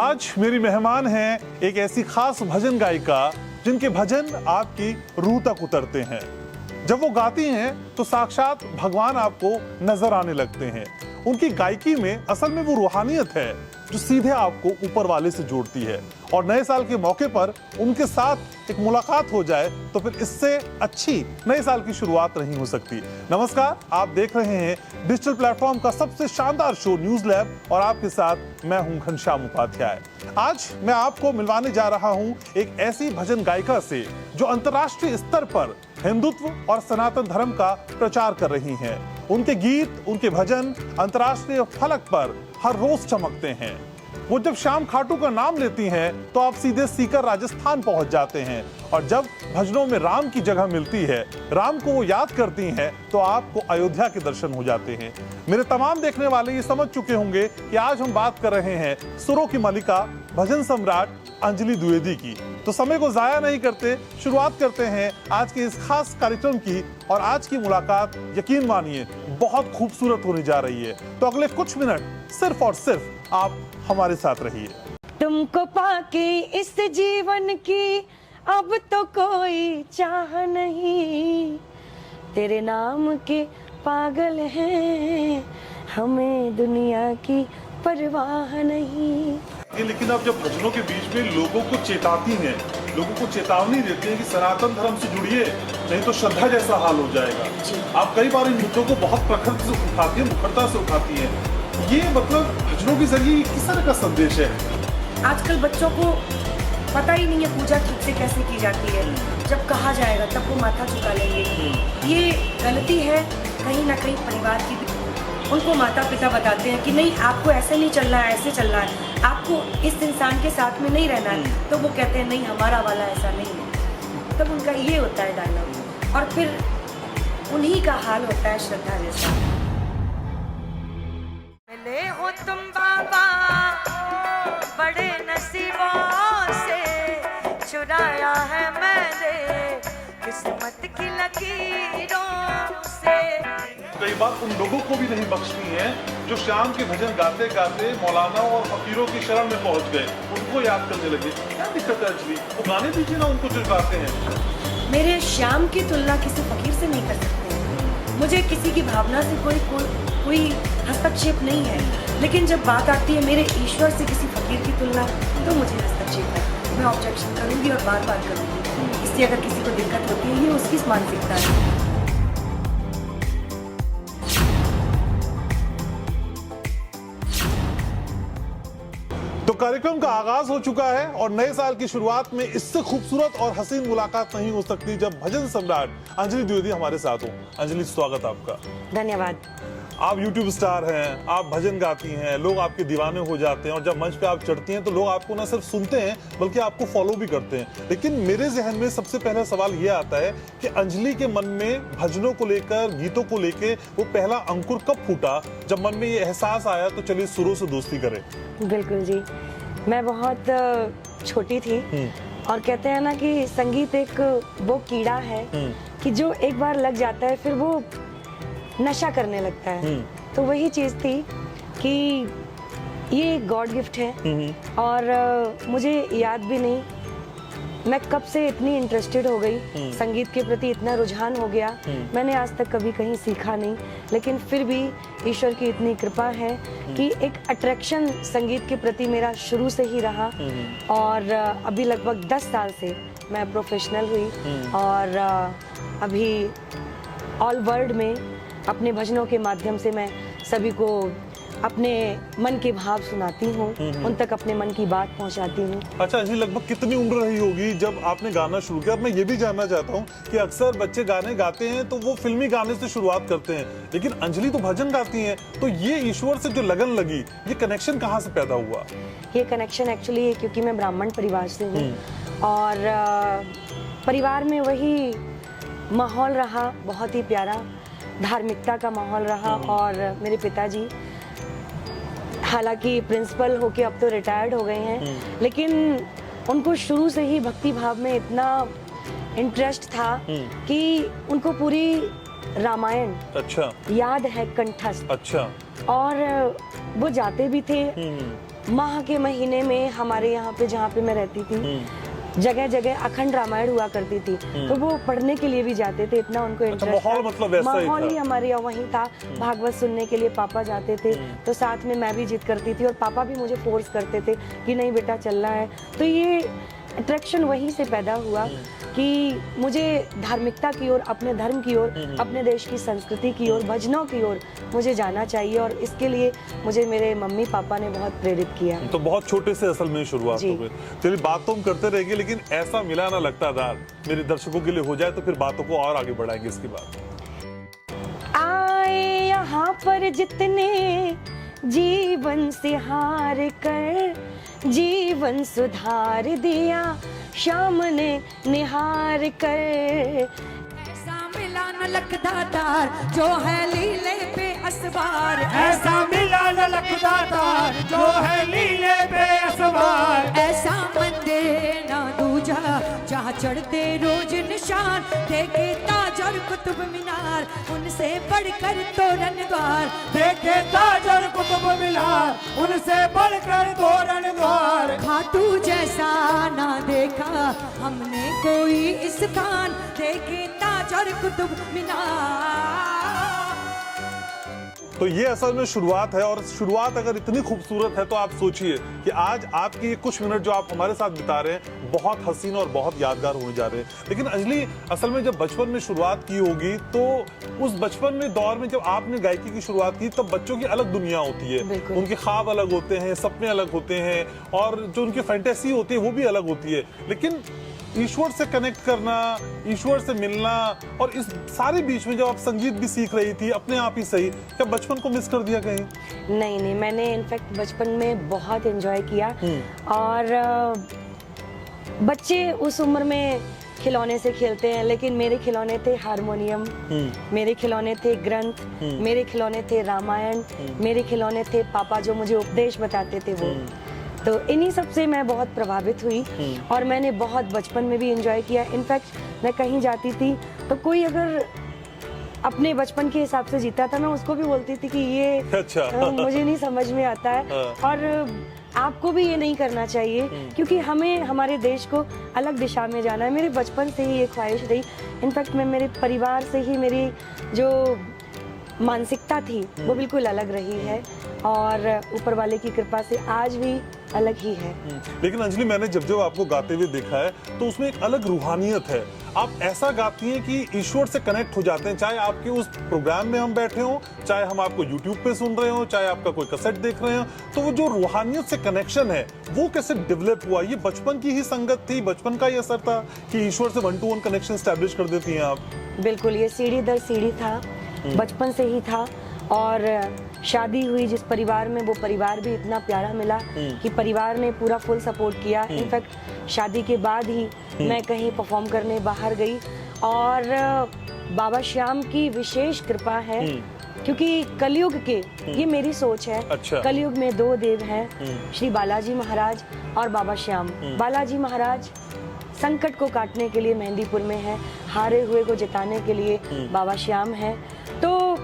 आज मेरी मेहमान हैं एक ऐसी खास भजन गायिका जिनके भजन आपकी रूह तक उतरते हैं। जब वो गाती हैं तो साक्षात भगवान आपको नजर आने लगते हैं। उनकी गायकी में असल में वो रूहानियत है जो सीधे आपको ऊपर वाले से जोड़ती है। और नए साल के मौके पर उनके साथ एक मुलाकात हो जाए तो फिर इससे अच्छी नए साल की शुरुआत नहीं हो सकती। नमस्कार, आप देख रहे हैं डिजिटल प्लेटफॉर्म का सबसे शानदार शो न्यूज लैब और आपके साथ मैं हूं घनश्याम उपाध्याय। आज मैं आपको मिलवाने जा रहा हूं एक ऐसी भजन गायिका से जो अंतर्राष्ट्रीय स्तर पर हिंदुत्व और सनातन धर्म का प्रचार कर रही हैं। उनके गीत, उनके भजन अंतर्राष्ट्रीय फलक पर हर रोज चमकते हैं। वो जब श्याम खाटू का नाम लेती हैं तो आप सीधे सीकर राजस्थान पहुंच जाते हैं। और जब भजनों में राम की जगह मिलती है, राम को वो याद करती हैं, तो आपको अयोध्या के दर्शन हो जाते हैं। मेरे तमाम देखने वाले ये समझ चुके होंगे कि आज हम बात कर रहे हैं सुरों की मलिका, भजन सम्राट अंजलि द्विवेदी की। तो समय को जाया नहीं करते, शुरुआत करते हैं आज के इस खास कार्यक्रम की। और आज की मुलाकात यकीन मानिए बहुत खूबसूरत होने जा रही है। तो अगले कुछ मिनट सिर्फ और सिर्फ आप हमारे साथ रहिए। तुमको पाके इस जीवन की अब तो कोई चाह नहीं, तेरे नाम के पागल हैं, हमें दुनिया की परवाह नहीं। लेकिन आप जब भजनों के बीच में लोगों को चेताती हैं, लोगों को चेतावनी देते हैं कि सनातन धर्म से जुड़िए, नहीं तो श्रद्धा जैसा हाल हो जाएगा। आप कई बार इन मुद्दों को बहुत प्रखर से उठाती हैं, मुखरता से उठाती हैं। ये मतलब भजनों के जरिए किस तरह का संदेश है? आजकल बच्चों को पता ही नहीं है पूजा ठीक से कैसे की जाती है। जब कहा जाएगा तब वो माथा झुका लेंगे। ये गलती है कहीं ना कहीं परिवार की। उनको माता पिता बताते हैं कि नहीं, आपको ऐसे नहीं चलना है, ऐसे चलना है, आपको इस इंसान के साथ में नहीं रहना है। तो वो कहते हैं नहीं, हमारा वाला ऐसा नहीं है। तब उनका ये होता है डायलॉग, और फिर उन्हीं का हाल होता है श्रद्धा जैसा। मिले हो तुम बाबा बड़े नसीबों से, चुराया है मैंने किस्मत की लकीरों से। कई बार उन लोगों को भी नहीं बख्शती हैं जो श्याम के भजन गाते गाते मौलाना और फकीरों की शरण में पहुंच गए, उनको याद करने लगे। क्या दिक्कत है अंजलि? वो गाने दीजिए ना उनको जो गाते हैं। मेरे श्याम की तुलना किसी फकीर से नहीं कर सकते। मुझे किसी की भावना से कोई हस्तक्षेप नहीं है। लेकिन जब बात आती है मेरे ईश्वर से किसी फकीर की तुलना, तो मुझे हस्तक्षेप है। मैं ऑब्जेक्शन करूंगी और बार बार करूंगी। इससे अगर किसी को दिक्कत होती है, ये उसकी मानसिकता है। तो कार्यक्रम का आगाज हो चुका है और नए साल की शुरुआत में इससे खूबसूरत और हसीन मुलाकात नहीं हो सकती जब भजन सम्राट अंजलि द्विवेदी हमारे साथ हो। अंजलि, स्वागत आपका। धन्यवाद। आप YouTube स्टार हैं, आप भजन गाती हैं, लोग आपके दीवाने हो जाते हैं। और जब मंच पे आप चढ़ती हैं तो लोग आपको न सिर्फ सुनते हैं बल्कि आपको फॉलो भी करते हैं। लेकिन मेरे जहन में सबसे पहला सवाल ये आता है कि अंजलि के मन में भजनों को लेकर, गीतों को लेकर वो पहला अंकुर कब फूटा, जब मन में ये एहसास आया तो चलिए सुरों से दोस्ती करें? बिल्कुल जी, मैं बहुत छोटी थी और कहते हैं ना कि संगीत एक वो कीड़ा है कि जो एक बार लग जाता है फिर वो नशा करने लगता है। तो वही चीज थी कि ये गॉड गिफ्ट है। और मुझे याद भी नहीं मैं कब से इतनी इंटरेस्टेड हो गई, संगीत के प्रति इतना रुझान हो गया। मैंने आज तक कभी कहीं सीखा नहीं, लेकिन फिर भी ईश्वर की इतनी कृपा है कि एक अट्रैक्शन संगीत के प्रति मेरा शुरू से ही रहा। और अभी लगभग 10 साल से मैं प्रोफेशनल हुई और अभी ऑल वर्ल्ड में अपने भजनों के माध्यम से मैं सभी को अपने मन के भाव सुनाती हूँ, उन तक अपने मन की बात पहुँचाती हूँ। अच्छा अंजलि, लगभग कितनी उम्र रही होगी जब आपने गाना शुरू किया? मैं ये भी जानना चाहता हूँ कि अक्सर बच्चे गाने गाते हैं तो वो फिल्मी गाने से शुरुआत करते हैं, लेकिन अंजलि तो भजन गाती हैं। तो ये ईश्वर से जो लगन लगी, ये कनेक्शन कहाँ से पैदा हुआ? ये कनेक्शन एक्चुअली क्योंकि मैं ब्राह्मण परिवार से हूँ और परिवार में वही माहौल रहा, बहुत ही प्यारा धार्मिकता का माहौल रहा। और मेरे पिताजी हालांकि प्रिंसिपल होके अब तो रिटायर्ड हो गए हैं, लेकिन उनको शुरू से ही भक्ति भाव में इतना इंटरेस्ट था कि उनको पूरी रामायण याद है कंठस्थ। अच्छा। और वो जाते भी थे माह के महीने में हमारे यहाँ पे जहाँ पे मैं रहती थी जगह जगह अखंड रामायण हुआ करती थी, तो वो पढ़ने के लिए भी जाते थे, इतना उनको इंटरेस्ट माहौल मतलब वैसा ही माहौल था। ही हमारे यहाँ वहीं था। भागवत सुनने के लिए पापा जाते थे, तो साथ में मैं भी जिद करती थी और पापा भी मुझे फोर्स करते थे कि नहीं बेटा चलना है। तो ये अट्रैक्शन वहीं से पैदा हुआ कि मुझे धार्मिकता की ओर, अपने धर्म की ओर, अपने देश की संस्कृति की ओर, भजनों की ओर मुझे जाना चाहिए, और इसके लिए मुझे मेरे मम्मी पापा ने बहुत प्रेरित किया। तो बहुत छोटे से असल में शुरुआत जी। हो गई। चलिए बात तो हम करते रहेंगे, लेकिन ऐसा मिला ना लगातार मेरे दर्शकों के लिए हो जाए तो फिर बातों को और आगे बढ़ाएंगे इसके बाद। आए यहाँ पर जितने जीवन से हार कर, जीवन सुधार दिया श्याम ने निहार कर। ऐसा मिला न लखदातार जो है लीले पे असवार, ऐसा मिला न लखदातार जो है लीले पे असवार। ऐसा मंदिर ना दूजा जहाँ चढ़ते रोज निशान, देखे ताज और कुतुब मीनार उनसे बढ़कर तोरण द्वार, देखे ताज और कुतुब मीनार उनसे बढ़कर तोरण द्वार। खाटू जैसा ना देखा हमने कोई इस स्थान, देखे ताज और कुतुब मीनार। तो ये असल में शुरुआत है, और शुरुआत अगर इतनी खूबसूरत है तो आप सोचिए कि आज आपके ये कुछ मिनट जो आप हमारे साथ बिता रहे हैं बहुत हसीन और बहुत यादगार होने जा रहे हैं। लेकिन अंजलि, असल में जब बचपन में शुरुआत की होगी तो उस बचपन में दौर में जब आपने गायकी की शुरुआत की तब बच्चों की अलग दुनिया होती है, बिल्कुल। उनके ख्वाब अलग होते हैं, सपने अलग होते हैं, और जो उनकी फैंटेसी होती है वो भी अलग होती है। लेकिन ईश्वर से कनेक्ट करना, ईश्वर से मिलना, और इस सारे बीच में जब आप संगीत भी सीख रही थी अपने आप ही सही, क्या बचपन को मिस कर दिया कहीं? नहीं नहीं, मैंने इनफैक्ट बचपन में बहुत एंजॉय किया। और बच्चे उस उम्र में खिलौने से खेलते हैं, लेकिन मेरे खिलौने थे हारमोनियम, मेरे खिलौने थे ग्रंथ, मेरे खिलौने थे रामायण, मेरे खिलौने थे पापा जो मुझे उपदेश बताते थे वो। तो इन्हीं सब से मैं बहुत प्रभावित हुई, और मैंने बहुत बचपन में भी एंजॉय किया। इनफैक्ट मैं कहीं जाती थी तो कोई अगर अपने बचपन के हिसाब से जीता था, मैं उसको भी बोलती थी कि ये अच्छा। मुझे नहीं समझ में आता है, और आपको भी ये नहीं करना चाहिए, क्योंकि हमें हमारे देश को अलग दिशा में जाना है। मेरे बचपन से ही ये ख्वाहिश रही। इनफैक्ट मैं मेरे परिवार से ही मेरी जो मानसिकता थी वो बिल्कुल अलग रही है, और ऊपर वाले की कृपा से आज भी अलग ही है। लेकिन अंजलि, मैंने जब जब आपको गाते हुए देखा है तो उसमें एक अलग रूहानियत है। आप ऐसा गाती हैं कि ईश्वर से कनेक्ट हो जाते हैं, चाहे आपके उस प्रोग्राम में हम बैठे हों, चाहे हम आपको यूट्यूब पे सुन रहे हो, चाहे आपका कोई कैसेट देख रहे हो, तो वो जो रूहानियत से कनेक्शन है वो कैसे डेवलप हुआ? ये बचपन की ही संगत थी, बचपन का ही असर था कि ईश्वर से 1 to 1 कनेक्शन स्टैब्लिश कर देती हैं आप? बिल्कुल, ये सीढ़ी दर सीढ़ी था, बचपन से ही था। और शादी हुई जिस परिवार में, वो परिवार भी इतना प्यारा मिला कि परिवार ने पूरा फुल सपोर्ट किया। इनफैक्ट शादी के बाद ही मैं कहीं परफॉर्म करने बाहर गई, और बाबा श्याम की विशेष कृपा है, क्योंकि कलयुग के, ये मेरी सोच है, अच्छा। कलयुग में 2 देव हैं, श्री बालाजी महाराज और बाबा श्याम। बालाजी महाराज संकट को काटने के लिए मेहंदीपुर में है, हारे हुए को जिताने के लिए बाबा श्याम है। तो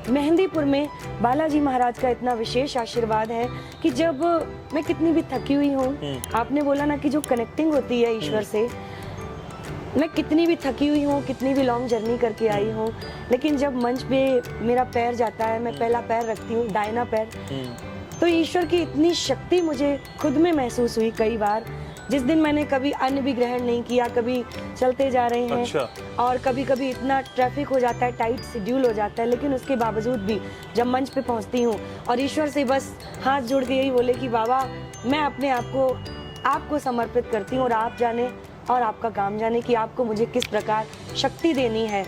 मेहंदीपुर में बालाजी महाराज का इतना विशेष आशीर्वाद है कि जब मैं कितनी भी थकी हुई हूँ, आपने बोला ना कि जो कनेक्टिंग होती है ईश्वर से, मैं कितनी भी थकी हुई हूँ, कितनी भी लॉन्ग जर्नी करके आई हूँ, लेकिन जब मंच पे मेरा पैर जाता है, मैं पहला पैर रखती हूँ, दाहिना पैर, तो ईश्वर की इतनी शक्ति मुझे खुद में महसूस हुई कई बार। जिस दिन मैंने कभी अन्न भी ग्रहण नहीं किया, कभी चलते जा रहे हैं, अच्छा। और कभी कभी इतना ट्रैफिक हो जाता है, टाइट शेड्यूल हो जाता है, लेकिन उसके बावजूद भी जब मंच पे पहुंचती हूँ और ईश्वर से बस हाथ जोड़ के यही बोले कि बाबा मैं अपने आप को आपको समर्पित करती हूँ, और आप जाने और आपका काम जाने कि आपको मुझे किस प्रकार शक्ति देनी है,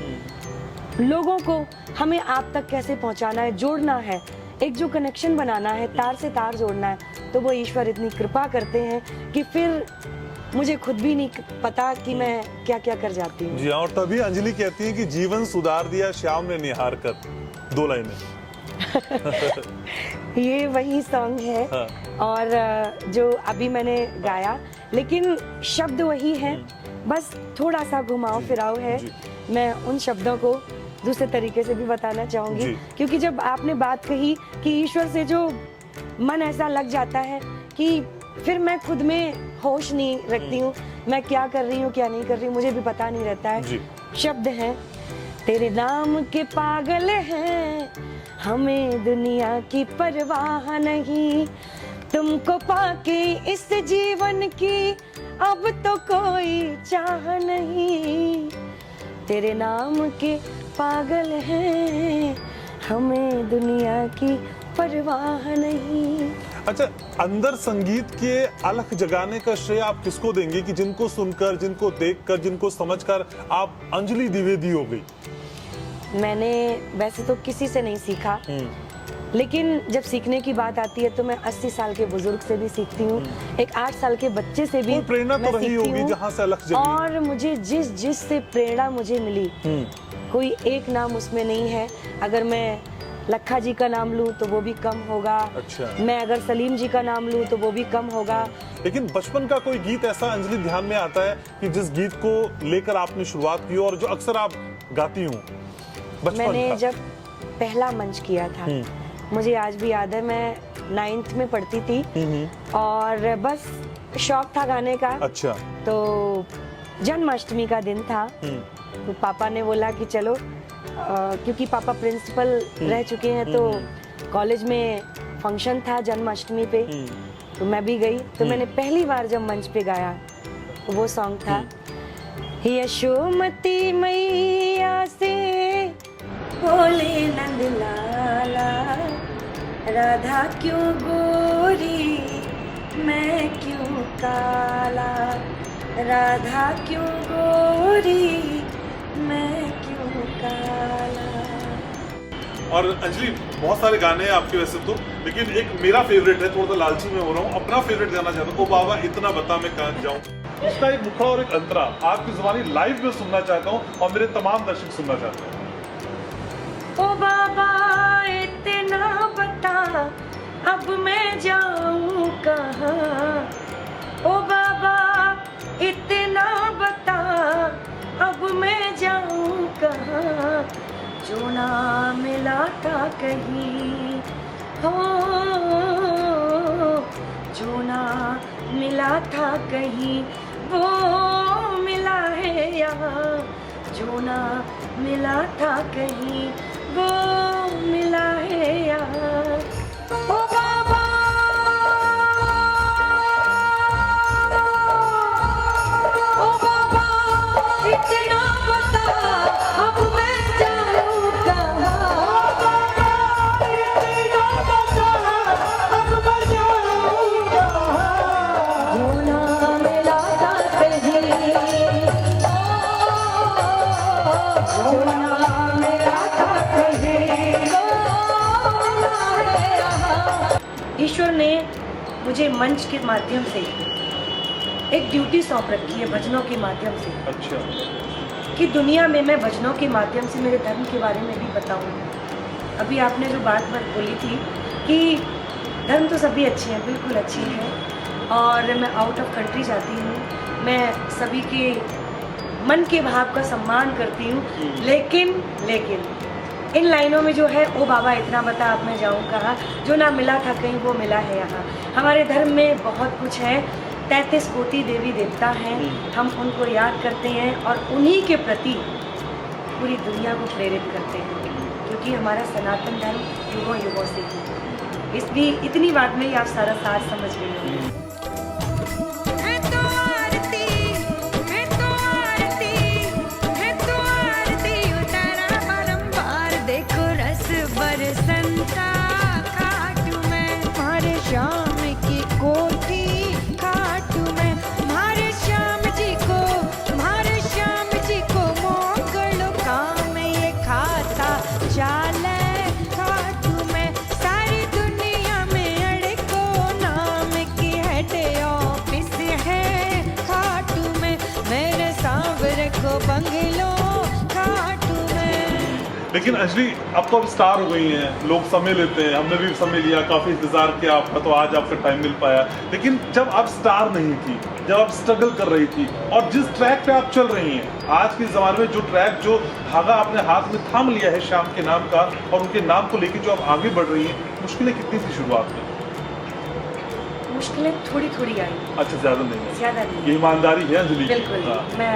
लोगों को हमें आप तक कैसे पहुँचाना है, जोड़ना है, एक जो कनेक्शन बनाना है, तार से तार जोड़ना है, तो वो ईश्वर इतनी कृपा करते हैं कि फिर मुझे खुद भी नहीं पता कि मैं क्या क्या कर जाती हूँ। जी हाँ, और तभी अंजलि कहती है कि जीवन सुधार दिया श्याम ने निहार कर। 2 लाइनें। ये वही सॉन्ग है, हाँ। और जो अभी मैंने गाया, लेकिन शब्द वही है, बस थोड़ा सा घुमाओ फिराओ है। मैं उन शब्दों को दूसरे तरीके से भी बताना चाहूंगी, क्योंकि जब आपने बात कही कि ईश्वर से जो मन ऐसा लग जाता है कि फिर मैं खुद में होश नहीं रखती हूँ, मैं क्या कर रही हूँ क्या नहीं कर रही हूँ मुझे भी पता नहीं रहता जी। है। शब्द हैं, तेरे नाम के पागल हैं, हमें दुनिया की परवाह नहीं, तुमको पाके इस जीवन की अब तो कोई चाह नहीं, तेरे नाम के पागल हैं, हमें दुनिया की परवाह नहीं। अच्छा, अंदर संगीत के अलख जगाने का श्रेय आप किसको देंगे कि जिनको सुनकर, जिनको देखकर, जिनको समझकर आप अंजलि द्विवेदी हो गई? मैंने वैसे तो किसी से नहीं सीखा, लेकिन जब सीखने की बात आती है तो मैं 80 साल के बुजुर्ग से भी सीखती हूँ, एक 8 साल के बच्चे से भी कोई प्रेरणा तो मैं रही सीखती होगी हूँ। जहाँ से अलख जगी। और मुझे जिस से प्रेरणा मुझे मिली, कोई एक नाम उसमें नहीं है। अगर मैं लखा जी का नाम लूं तो वो भी कम होगा। अच्छा। मैं अगर सलीम जी का नाम लूं तो वो भी कम होगा। लेकिन बचपन का कोई गीत ऐसा अंजलि ध्यान में आता है कि जिस गीत को लेकर आपने शुरुआत की और जो अक्सर आप गाती हूँ? मैंने जब पहला मंच किया था, मुझे आज भी याद है, मैं 9th में पढ़ती थी और बस शौक था गाने का। अच्छा। तो जन्माष्टमी का दिन था, तो पापा ने बोला कि चलो, क्योंकि पापा प्रिंसिपल रह चुके हैं, तो कॉलेज में फंक्शन था जन्माष्टमी पे, तो मैं भी गई। तो मैंने पहली बार जब मंच पे गाया तो वो सॉन्ग था, यशोमती मैया से बोले नंद लाला, राधा क्यों गोरी मैं क्यों काला, राधा क्यों गोरी मैं क्यों काला। और अंजलि, बहुत सारे गाने हैं आपके वैसे तो, लेकिन एक मेरा फेवरेट है, थोड़ा सा लालची में हो रहा हूँ, अपना फेवरेट गाना चाहता हूँ, ओ बाबा इतना बता मैं कहाँ जाऊँ। उसका एक मुखड़ा और एक अंतरा आपकी जुबानी लाइव में सुनना चाहता हूँ और मेरे तमाम दर्शक सुनना चाहते हैं। ओ बाबा इतना बता अब मैं जाऊँ कहाँ, ओ बाबा इतना बता अब मैं जाऊँ कहाँ, जो ना मिला था कहीं हो, जो ना मिला था कहीं वो मिला है यहाँ, जो ना मिला था कहीं वो मिला है यहाँ। ओ बाबा ओ बाबा इतना बता अब मैं जाऊँ कहाँ, जो ना मिला था कहीं, जो ना मिला था कहीं वो मिला है यहाँ। ईश्वर ने मुझे मंच के माध्यम से एक ड्यूटी सौंप रखी है, भजनों के माध्यम से। अच्छा। कि दुनिया में मैं भजनों के माध्यम से मेरे धर्म के बारे में भी बताऊं। अभी आपने जो बात बोली थी कि धर्म तो सभी अच्छे हैं, बिल्कुल अच्छे हैं, और मैं आउट ऑफ कंट्री जाती हूँ, मैं सभी के मन के भाव का सम्मान करती हूँ, लेकिन इन लाइनों में जो है, ओ बाबा इतना बता अब मैं जाऊँ कहाँ, जो ना मिला था कहीं वो मिला है यहाँ। हमारे धर्म में बहुत कुछ है, 33 कोटि देवी देवता हैं, हम उनको याद करते हैं और उन्हीं के प्रति पूरी दुनिया को प्रेरित करते हैं, क्योंकि हमारा सनातन धर्म युगों युगों से है। इसलिए इतनी बात में ही आप सारा सार समझ गए होंगे। लेकिन अंजलि, अब तो स्टार हो गई हैं, लोग समय लेते हैं, हमने भी समय लिया, काफ़ी इंतज़ार किया आपका, तो आज आपका टाइम मिल पाया। लेकिन जब आप स्टार नहीं थी, जब आप स्ट्रगल कर रही थी, और जिस ट्रैक पे आप चल रही हैं आज के ज़माने में, जो ट्रैक, जो धागा आपने हाथ में थाम लिया है श्याम के नाम का, और उनके नाम को लेकर जो आप आगे बढ़ रही हैं, मुश्किलें कितनी थी शुरुआत में? मुश्किलें थोड़ी थोड़ी आई, अच्छा, ज्यादा नहीं है, ज्यादा नहीं। ये ईमानदारी है अंजलि की। बिल्कुल, हाँ। मैं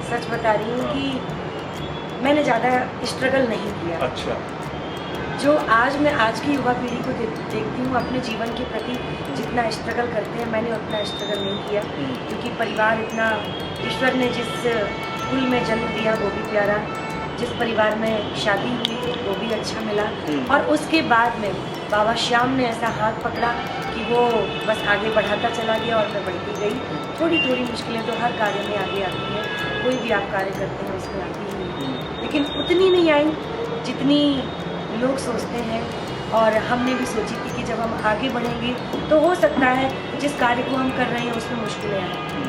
सच बता रही हूँ कि मैंने ज़्यादा स्ट्रगल नहीं किया। अच्छा। जो आज मैं आज की युवा पीढ़ी को देखती हूँ अपने जीवन के प्रति जितना स्ट्रगल करते हैं, मैंने उतना स्ट्रगल नहीं किया, क्योंकि परिवार इतना, ईश्वर ने जिस कुल में जन्म दिया वो भी प्यारा, जिस परिवार में शादी हुई वो भी अच्छा मिला, और उसके बाद में बाबा श्याम ने ऐसा हाथ पकड़ा कि वो बस आगे बढ़ाता चला गया और मैं बढ़ती गई। थोड़ी थोड़ी मुश्किलें तो हर कार्य में आगे आती हैं, कोई भी आप कार्य करते हैं उसमें आती ही हैं, लेकिन उतनी नहीं आई जितनी लोग सोचते हैं। और हमने भी सोची थी कि जब हम आगे बढ़ेंगे तो हो सकता है जिस कार्य को हम कर रहे हैं उसमें मुश्किलें आएँ।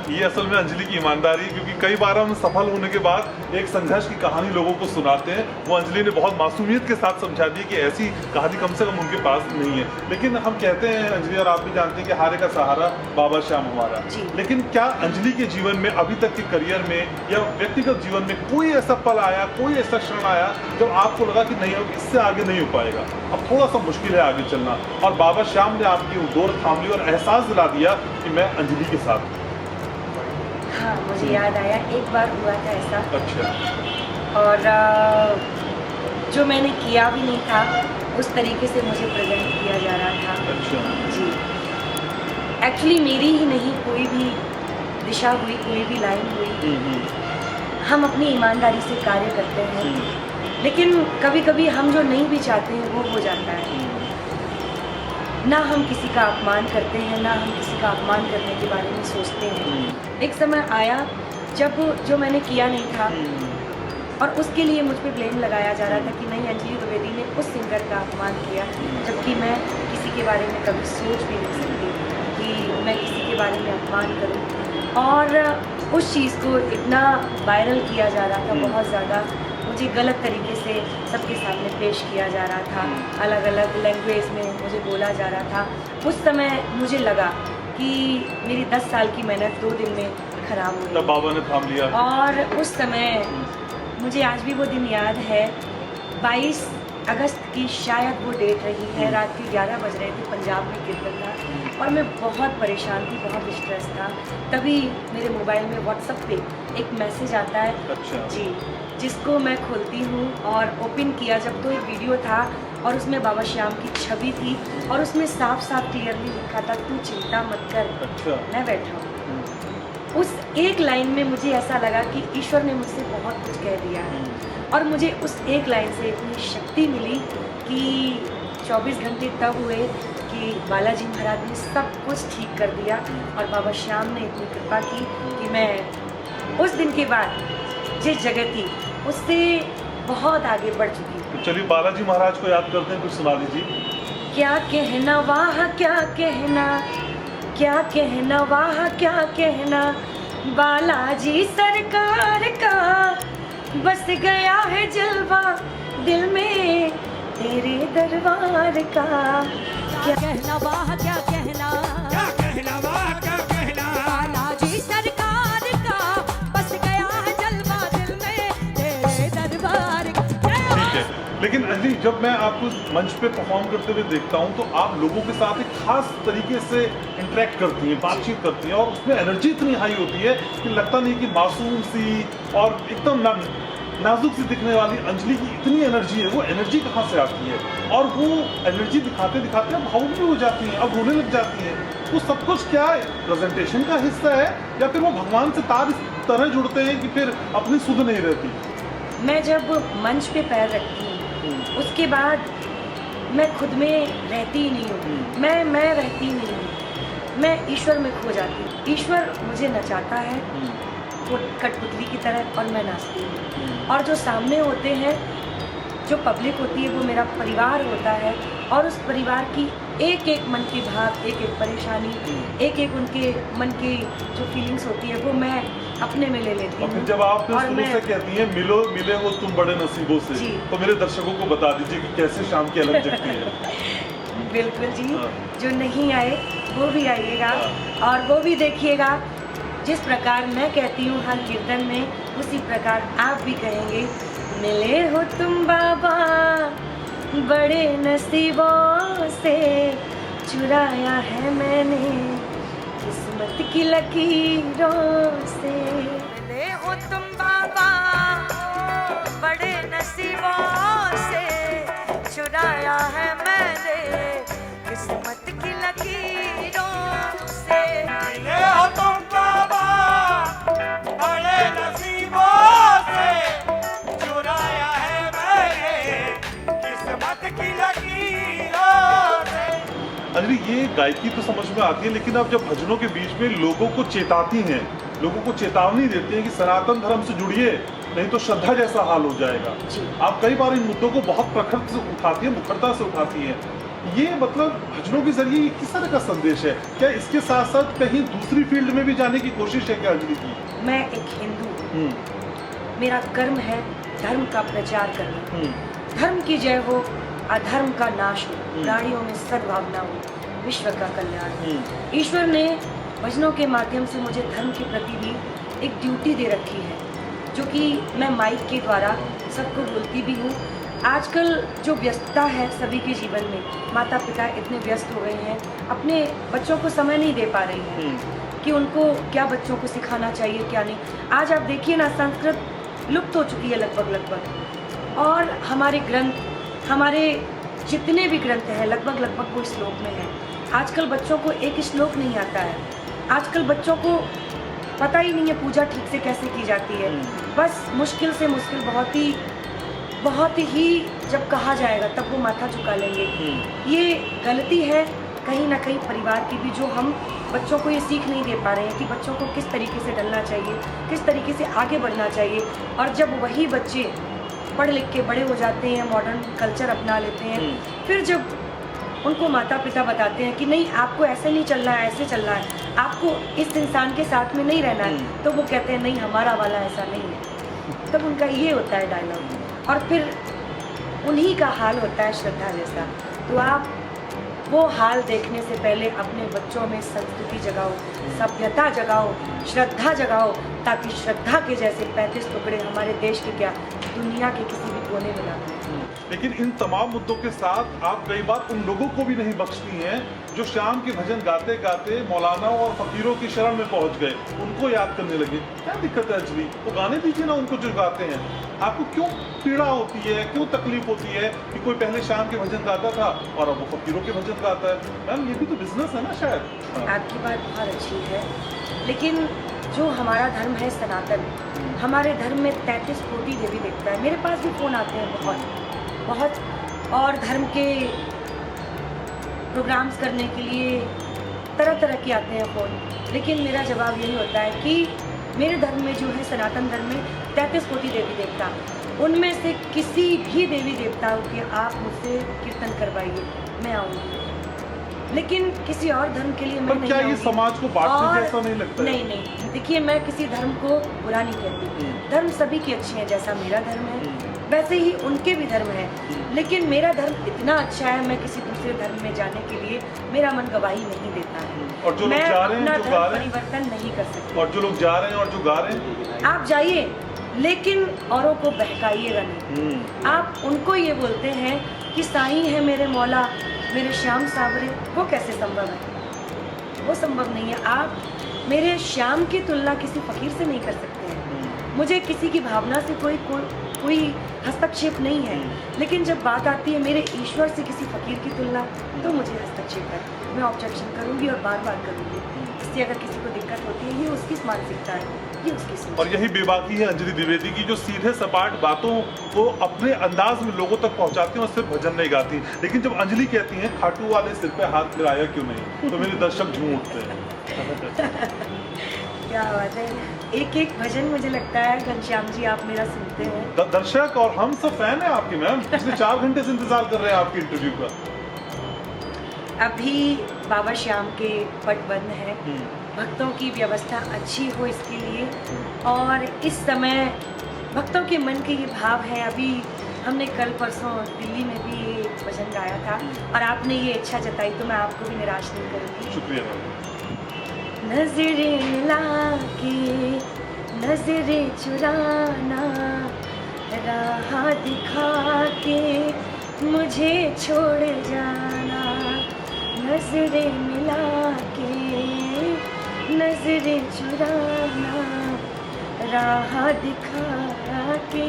ये असल में अंजलि की ईमानदारी है, क्योंकि कई बार हम सफल होने के बाद एक संघर्ष की कहानी लोगों को सुनाते हैं। वो अंजलि ने बहुत मासूमियत के साथ समझा दी कि ऐसी कहानी कम से कम उनके पास नहीं है। लेकिन हम कहते हैं अंजलि, और आप भी जानते हैं कि हारे का सहारा बाबा श्याम हमारा। लेकिन क्या अंजलि के जीवन में अभी तक के करियर में या व्यक्तिगत जीवन में कोई ऐसा पल आया, कोई ऐसा क्षण आया जब आपको लगा कि नहीं, अब इससे आगे नहीं हो पाएगा, अब थोड़ा सा मुश्किल है आगे चलना, और बाबा श्याम ने आपकी डोर थाम ली और एहसास दिला दिया कि मैं अंजलि के साथ? हाँ, मुझे याद आया, एक बार हुआ था ऐसा। अच्छा। और जो मैंने किया भी नहीं था उस तरीके से मुझे प्रेजेंट किया जा रहा था। अच्छा। जी, एक्चुअली मेरी ही नहीं, कोई भी दिशा हुई, कोई भी लाइन हुई, हम अपनी ईमानदारी से कार्य करते हैं, लेकिन कभी कभी हम जो नहीं भी चाहते हैं वो हो जाता है। ना हम किसी का अपमान करते हैं, ना हम किसी का अपमान करने के बारे में सोचते हैं। एक समय आया जब जो मैंने किया नहीं था और उसके लिए मुझ पे ब्लेम लगाया जा रहा था कि नहीं, अंजलि द्विवेदी ने उस सिंगर का अपमान किया, जबकि मैं किसी के बारे में कभी सोच भी नहीं सकती कि मैं किसी के बारे में अपमान करूं। और उस चीज़ को इतना वायरल किया जा रहा था, बहुत ज़्यादा मुझे गलत तरीके से सबके सामने पेश किया जा रहा था, अलग अलग लैंग्वेज में मुझे बोला जा रहा था। उस समय मुझे लगा कि मेरी 10 साल की मेहनत 2 दिन में खराब हो गई। तब बाबा ने थाम लिया। और उस समय मुझे आज भी वो दिन याद है, 22 अगस्त की शायद वो डेट रही है, रात के 11 बज रहे थे, पंजाब में कीर्तन था और मैं बहुत परेशान थी, बहुत स्ट्रेस था। तभी मेरे मोबाइल में व्हाट्सएप पे एक मैसेज आता है। अच्छा। जी, जिसको मैं खोलती हूँ और ओपन किया जब तो एक वीडियो था और उसमें बाबा श्याम की छवि थी और उसमें साफ साफ क्लियरली लिखा था, तू चिंता मत कर, अच्छा। मैं बैठा हूँ। उस एक लाइन में मुझे ऐसा लगा कि ईश्वर ने मुझसे बहुत कुछ कह दिया है और मुझे उस एक लाइन से इतनी शक्ति मिली कि 24 घंटे तब हुए कि बालाजी महाराज ने सब कुछ ठीक कर दिया और बाबा श्याम ने इतनी कृपा की कि मैं उस दिन के बाद जिस जगह थी उससे बहुत आगे बढ़ चुकी। तो चलिए बालाजी महाराज को याद करते हैं, कुछ सुना दीजिए। क्या कहना वाह क्या कहना, क्या कहना वाह क्या कहना, बालाजी सरकार का बस गया है जलवा दिल में तेरे दरबार का। क्या कहना वाह क्या कहना, क्या कहना वाह क्या कहना, बालाजी सरकार का बस गया है जलवा दिल में तेरे दरबार का। ठीक है, लेकिन अंजलि जब मैं आपको मंच पे परफॉर्म करते हुए देखता हूँ तो आप लोगों के साथ एक खास तरीके से इंटरेक्ट करती हैं, बातचीत करती हैं और उसमें एनर्जी इतनी हाई होती है कि लगता नहीं कि मासूम सी और एकदम नाजुक सी दिखने वाली अंजलि की इतनी एनर्जी है। वो एनर्जी कहाँ से आती है? और वो एनर्जी दिखाते दिखाते अब भावुक भी हो जाती हैं, अब रोने लग जाती हैं। वो सब कुछ क्या प्रेजेंटेशन का हिस्सा है या फिर वो भगवान से तार इस तरह जुड़ते हैं कि फिर अपनी सुध नहीं रहती? मैं जब मंच पे पैर रखती हूँ उसके बाद मैं खुद में रहती ही नहीं हूँ, मैं रहती ही नहीं हूँ, मैं ईश्वर में खो जाती हूँ। ईश्वर मुझे नचाता है कठपुतली की तरह और मैं नाचती हूँ और जो सामने होते हैं, जो पब्लिक होती है वो मेरा परिवार होता है और उस परिवार की एक एक मन की भाव, एक एक परेशानी, एक एक उनके मन की जो फीलिंग्स होती है वो मैं अपने में ले लेती और हूँ। फिर जब आप शुरू से कहती हैं मिलो मिले हो तुम बड़े नसीबों से, तो मेरे दर्शकों को बता दीजिए कि कैसे शाम की अलग जगती है। बिल्कुल जी, जो नहीं आए वो भी आइएगा और वो भी देखिएगा। जिस प्रकार मैं कहती हूँ हर कीर्तन में उसी प्रकार आप भी कहेंगे, मिले हो तुम बाबा बड़े नसीबों से, चुराया है मैंने किस्मत की लकीरों से। मिले हो तुम बाबा बड़े नसीबों से, चुराया है मैंने किस्मत की लकीरों से। मिले हो तुम बाबा बड़े नसीबों से, चुराया है मैंने किस्मत की लकीरों से। अंजलि, ये गायकी तो समझ में आती है, लेकिन आप जब भजनों के बीच में लोगों को चेताती हैं, लोगों को चेतावनी देती हैं कि सनातन धर्म से जुड़िए, नहीं तो श्रद्धा जैसा हाल हो जाएगा। आप कई बार इन मुद्दों को बहुत प्रखर से उठाती हैं, मुखरता से उठाती हैं। ये मतलब भजनों के जरिए ये किस तरह का संदेश है? क्या इसके साथ साथ कहीं दूसरी फील्ड में भी जाने की कोशिश है क्या अंजलि की? मैं एक हिंदू हूँ, मेरा कर्म है धर्म का प्रचार करना। धर्म की जय हो, अधर्म का नाश हो, प्राणियों में सद्भावना हो, विश्व का कल्याण हो। ईश्वर ने भजनों के माध्यम से मुझे धर्म के प्रति भी एक ड्यूटी दे रखी है, जो कि मैं माइक के द्वारा सबको बोलती भी हूँ। आजकल जो व्यस्तता है सभी के जीवन में, माता पिता इतने व्यस्त हो गए हैं, अपने बच्चों को समय नहीं दे पा रही हैं कि उनको क्या बच्चों को सिखाना चाहिए क्या नहीं। आज आप देखिए ना, संस्कृत लुप्त हो चुकी है लगभग, और हमारे ग्रंथ, हमारे जितने भी ग्रंथ हैं लगभग कोई श्लोक में है। आजकल बच्चों को एक श्लोक नहीं आता है, आजकल बच्चों को पता ही नहीं है पूजा ठीक से कैसे की जाती है। बस मुश्किल से मुश्किल बहुत ही जब कहा जाएगा तब वो माथा झुका लेंगे। ये गलती है कहीं ना कहीं परिवार की भी, जो हम बच्चों को ये सीख नहीं दे पा रहे हैं कि बच्चों को किस तरीके से डलना चाहिए, किस तरीके से आगे बढ़ना चाहिए। और जब वही बच्चे पढ़ लिख के बड़े हो जाते हैं, मॉडर्न कल्चर अपना लेते हैं, फिर जब उनको माता पिता बताते हैं कि नहीं आपको ऐसे नहीं चलना है, ऐसे चलना है, आपको इस इंसान के साथ में नहीं रहना है, तो वो कहते हैं नहीं हमारा वाला ऐसा नहीं है। तब उनका ये होता है डायलॉग, और फिर उन्हीं का हाल होता है श्रद्धा जैसा। तो आप वो हाल देखने से पहले अपने बच्चों में संस्कृति जगाओ, सभ्यता जगाओ, श्रद्धा जगाओ, ताकि श्रद्धा के जैसे 35 टुकड़े हमारे देश के क्या दुनिया के किसी भी कोने में ना बने। लेकिन इन तमाम मुद्दों के साथ आप कई बार उन लोगों को भी नहीं बख्शती हैं जो शाम के भजन गाते गाते मौलाना और फकीरों की शरण में पहुंच गए, उनको याद करने लगे। क्या दिक्कत है अंजलि? वो गाने दीजिए ना उनको जो गाते हैं। आपको क्यों पीड़ा होती है, क्यों तकलीफ होती है कि कोई पहले शाम के भजन गाता था और अब वो फकीरों के भजन गाता है? मैम, ये भी तो बिजनेस है ना शायद। आपकी बात बहुत अच्छी है, लेकिन जो हमारा धर्म है सनातन, हमारे धर्म में 33 कोटि देवी देवता है। मेरे पास भी फ़ोन आते हैं बहुत, और धर्म के प्रोग्राम्स करने के लिए तरह तरह के आते हैं फ़ोन। लेकिन मेरा जवाब यही होता है कि मेरे धर्म में जो है, सनातन धर्म में 33 कोटि देवी देवता, उनमें से किसी भी देवी देवताओं के आप मुझसे कीर्तन करवाइए, मैं आऊँगी। लेकिन किसी और धर्म के लिए मैं नहीं क्या ये आऊंगी। समाज को बांटने और जैसा नहीं लगता है? नहीं, देखिए मैं किसी धर्म को बुरा नहीं कहती। धर्म सभी की अच्छी है, जैसा मेरा धर्म है वैसे ही उनके भी धर्म है। लेकिन मेरा धर्म इतना अच्छा है, मैं किसी दूसरे धर्म में जाने के लिए मेरा मन गवाही नहीं देता है। और जो लोग मैं जा रहे हैं, अपना जो गा धर्म रहे हैं, परिवर्तन नहीं कर सकती। और जो लोग जा रहे हैं और जो गा रहे हैं, आप जाइए, लेकिन औरों को बहकाइएगा नहीं। आप उनको ये बोलते हैं कि साईं है मेरे मौला, मेरे श्याम सावरे, वो कैसे संभव है? वो संभव नहीं है। आप मेरे श्याम की तुलना किसी फकीर से नहीं कर सकते हैं। मुझे किसी की भावना से कोई हस्तक्षेप नहीं है। लेकिन जब बात आती है मेरे ईश्वर से किसी फकीर की तुलना, तो मुझे हस्तक्षेप है। मैं ऑब्जेक्शन करूंगी और बार बार करूंगी। इससे अगर किसी को दिक्कत होती है, ये उसकी मानसिकता है, ये उसकी सोच। और यही बेबाकी है अंजलि द्विवेदी की, जो सीधे सपाट बातों को अपने अंदाज में लोगों तक पहुंचाती हैं और सिर्फ भजन नहीं गाती। लेकिन जब अंजलि कहती हैं खाटू वाले सिर पे हाथ फिराया क्यों नहीं, तो मेरे दर्शक झूम उठते हैं। क्या बात है। एक भजन मुझे लगता है घनश्याम जी आप मेरा सुनते हैं। दर्शक और हम सब फैन है आपके मैम, पिछले 4 घंटे से इंतजार कर रहे हैं आपके इंटरव्यू का। अभी बाबा श्याम के पट बंद है, भक्तों की व्यवस्था अच्छी हो इसके लिए। और इस समय भक्तों के मन के ये भाव है। अभी हमने कल परसों दिल्ली में भी ये भजन गाया था, और आपने ये इच्छा जताई, तो मैं आपको भी निराश नहीं करूँगी। शुक्रिया मैम। नजरें मिला के नजरें चुराना, राह दिखा के मुझे छोड़ जाना। नजरें मिला के नजरें चुराना, राह दिखा के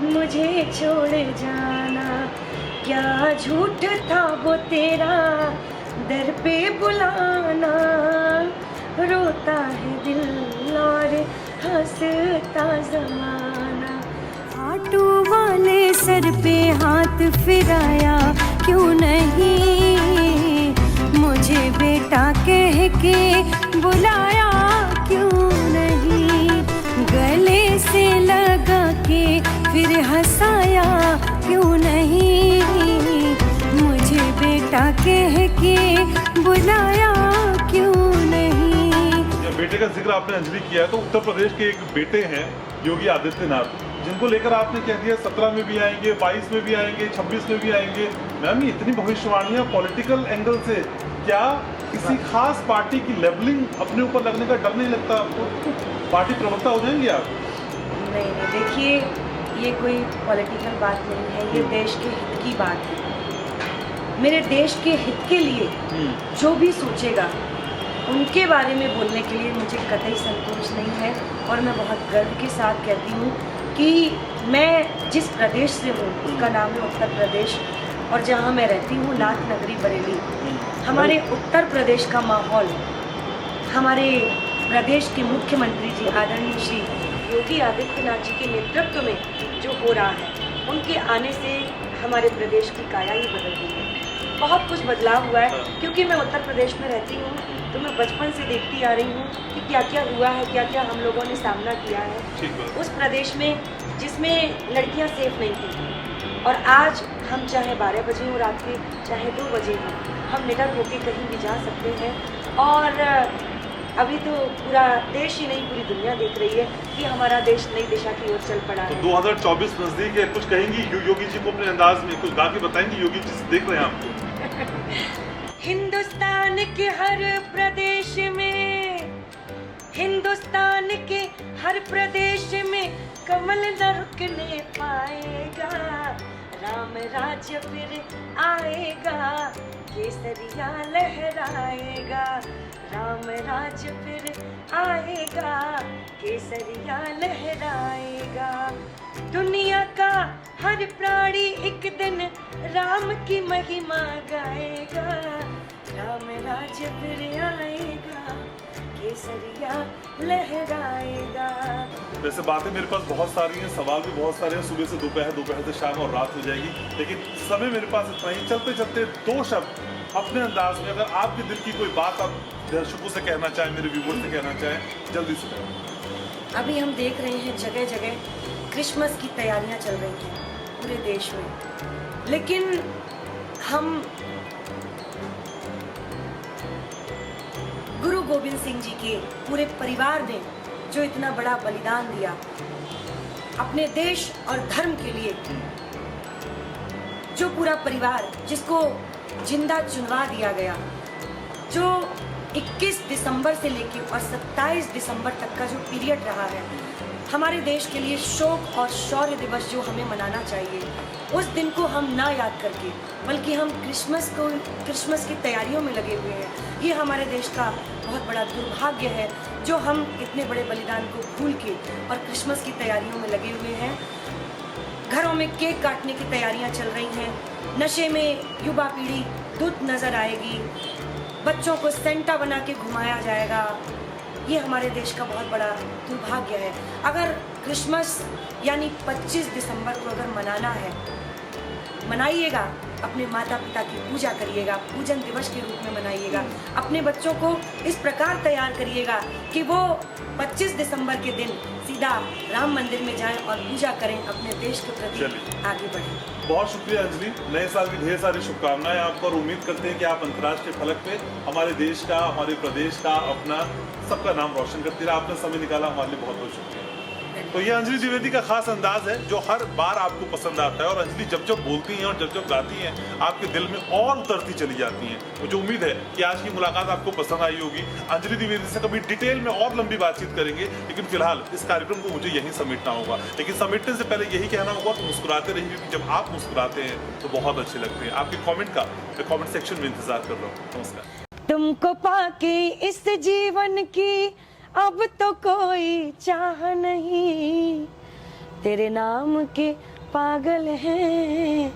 मुझे छोड़ जाना, क्या झूठ था वो तेरा दर पे बुलाना, रोता है दिल और हंसता जमाना। आटू वाले सर पे हाथ फिराया क्यों नहीं, मुझे बेटा कह के बुलाया क्यों नहीं, गले से लगा के फिर हंसाया क्यों नहीं, मुझे बेटा कह के बुलाया क्यों नहीं। बेटे का जिक्र आपने अंजलि किया है, तो उत्तर प्रदेश के एक बेटे हैं योगी आदित्यनाथ, जिनको लेकर आपने कह दिया 17 में भी आएंगे, 22 में भी आएंगे, 26 में भी आएंगे। मैम, ये इतनी भविष्यवाणियां पॉलिटिकल एंगल से, क्या किसी खास पार्टी की लेबलिंग अपने ऊपर लगने का डर नहीं लगता आपको? पार्टी प्रवक्ता हो जाएंगे आप? नहीं नहीं, देखिए ये कोई पॉलिटिकल बात नहीं है, ये देश के हित की बात है। मेरे देश के हित के लिए जो भी सोचेगा उनके बारे में बोलने के लिए मुझे कतई संकोच नहीं है, और मैं बहुत गर्व के साथ कहती हूँ कि मैं जिस प्रदेश से हूँ उसका नाम है उत्तर प्रदेश, और जहाँ मैं रहती हूँ नाथ नगरी बरेली। हमारे उत्तर प्रदेश का माहौल हमारे प्रदेश के मुख्यमंत्री जी आदरणीय श्री योगी आदित्यनाथ जी के नेतृत्व में जो हो रहा है, उनके आने से हमारे प्रदेश की काया ही बदल गई है। बहुत कुछ बदलाव हुआ है, क्योंकि मैं उत्तर प्रदेश में रहती हूँ तो मैं बचपन से देखती आ रही हूँ कि क्या क्या हुआ है, क्या क्या हम लोगों ने सामना किया है उस प्रदेश में जिसमें लड़कियाँ सेफ नहीं थी। और आज हम चाहे 12 बजे हो रात के, चाहे 2 बजे हो, हम निडर होकर कहीं भी जा सकते हैं। और अभी तो पूरा देश ही नहीं, पूरी दुनिया देख रही है कि हमारा देश नई दिशा की ओर चल पड़ा है। 2024 नजदीक है, कुछ कहेंगी योगी जी को अपने अंदाज में, कुछ गा के बताएंगी? योगी जी देख रहे हैं आपको। हिंदुस्तान के हर प्रदेश में, हिंदुस्तान के हर प्रदेश में कमल न रुकने पाएगा, राम राज्य फिर आएगा, केसरिया लहराएगा, राम राज्य फिर आएगा, केसरिया लहराएगा। दुनिया का हर प्राणी एक दिन राम की महिमा गाएगा, राम राज्य फिर आएगा, केसरिया लहराएगा। वैसे बातें मेरे पास बहुत सारी हैं, सवाल भी बहुत सारे हैं, सुबह से दोपहर, दोपहर से शाम और रात हो जाएगी, लेकिन समय मेरे पास इतना ही। चलते चलते 2 शब्द अपने अंदाज में, अगर आपके दिल की कोई बात आप दर्शकों से कहना चाहें, मेरे व्यूअर्स से कहना चाहें, जल्दी से करें। अभी हम देख रहे हैं जगह जगह क्रिसमस की तैयारियां चल रही हैं पूरे देश में, लेकिन हम गुरु गोविंद सिंह जी के पूरे परिवार ने जो इतना बड़ा बलिदान दिया अपने देश और धर्म के लिए, जो पूरा परिवार जिसको जिंदा चुनवा दिया गया, जो 21 दिसंबर से लेकर और 27 दिसंबर तक का जो पीरियड रहा है हमारे देश के लिए शोक और शौर्य दिवस जो हमें मनाना चाहिए, उस दिन को हम ना याद करके बल्कि हम क्रिसमस की तैयारियों में लगे हुए हैं। ये हमारे देश का बहुत बड़ा दुर्भाग्य है जो हम इतने बड़े बलिदान को भूल के और क्रिसमस की तैयारियों में लगे हुए हैं। घरों में केक काटने की तैयारियां चल रही हैं, नशे में युवा पीढ़ी धुत नजर आएगी, बच्चों को सेंटा बना के घुमाया जाएगा। ये हमारे देश का बहुत बड़ा दुर्भाग्य है। अगर क्रिसमस यानी 25 दिसंबर को अगर मनाना है, मनाइएगा, अपने माता पिता की पूजा करिएगा, पूजन दिवस के रूप में मनाइएगा, अपने बच्चों को इस प्रकार तैयार करिएगा कि वो 25 दिसंबर के दिन सीधा राम मंदिर में जाएं और पूजा करें, अपने देश के प्रति आगे बढ़ें। बहुत शुक्रिया अंजलि, नए साल की ढेर सारी शुभकामनाएं आपको, और उम्मीद करते हैं कि आप अंतर्राष्ट्रीय फलक पे हमारे देश का, हमारे प्रदेश का, अपना सबका नाम रोशन करती रहे। आपने समय निकाला, हमारे लिए बहुत बहुत शुक्रिया। तो ये अंजलि द्विवेदी का खास अंदाज है जो हर बार आपको पसंद आता है, और अंजलि जब जब बोलती हैं और जब जब गाती हैं आपके दिल में और उतरती चली जाती हैं। मुझे उम्मीद है कि आज की मुलाकात आपको पसंद आई होगी। अंजलि द्विवेदी से कभी डिटेल में और लंबी बातचीत करेंगे, लेकिन फिलहाल इस कार्यक्रम को मुझे यहीं समेटना होगा। लेकिन समेटने से पहले यही कहना होगा कि मुस्कुराते रहिए, क्योंकि जब आप मुस्कुराते हैं तो बहुत अच्छे लगते हैं। आपके कॉमेंट का मैं कॉमेंट सेक्शन में इंतजार कर रहा हूँ। नमस्कार। तुमको पाके इस जीवन की अब तो कोई चाह नहीं, तेरे नाम के पागल हैं,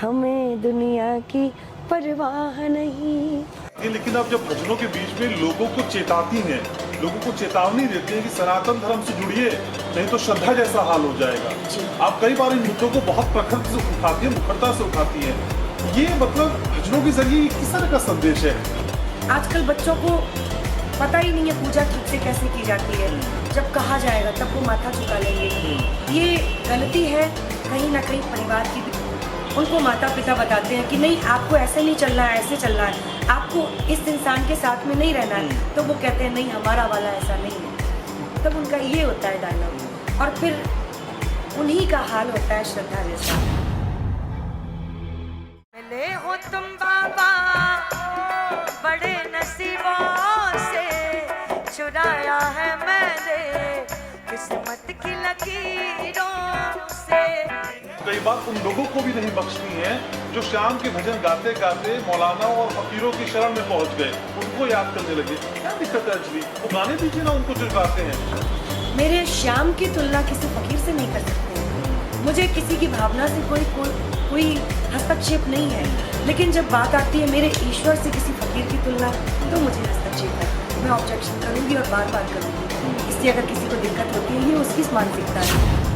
हमें दुनिया की परवाह नहीं। लेकिन अब जब भजनों के बीच में लोगों को चेताती हैं, लोगों को चेतावनी देती है कि सनातन धर्म से जुड़िए, नहीं तो श्रद्धा जैसा हाल हो जाएगा। आप कई बार इन मुद्दों को बहुत प्रखर से उठाती हैं, मुखरता से उठाती हैं। ये मतलब भजनों के जरिए किस तरह का संदेश है? आजकल बच्चों को पता ही नहीं है पूजा ठीक से कैसे की जाती है। जब कहा जाएगा तब वो माथा झुका लेंगे। ये गलती है कहीं ना कहीं परिवार की भी। उनको माता पिता बताते हैं कि नहीं आपको ऐसे नहीं चलना है, ऐसे चलना है, आपको इस इंसान के साथ में नहीं रहना है, तो वो कहते हैं नहीं हमारा वाला ऐसा नहीं है। तब उनका ये होता है डायलॉग, और फिर उन्हीं का हाल होता है श्रद्धा जैसा। मिले हो तुम बाबा बड़े नसीबों से, चुराया है मैंने किस्मत की लकीरों से। कई बार उन लोगों को भी नहीं बख्शती हैं जो शाम के भजन गाते गाते मौलाना और फकीरों की शरण में पहुंच गए, उनको याद करने लगे। क्या दिक्कत है अंजलि? वो गाने दीजिए ना उनको जो गाते हैं। मेरे श्याम की तुलना किसी फकीर से नहीं कर सकते। मुझे किसी की भावना से कोई हस्तक्षेप नहीं है, लेकिन जब बात आती है मेरे ईश्वर से किसी फकीर की तुलना, तो मुझे हस्तक्षेप है। मैं ऑब्जेक्शन करूंगी और बार बार करूंगी। इसलिए अगर किसी को दिक्कत होती है ये उसकी मानसिकता है।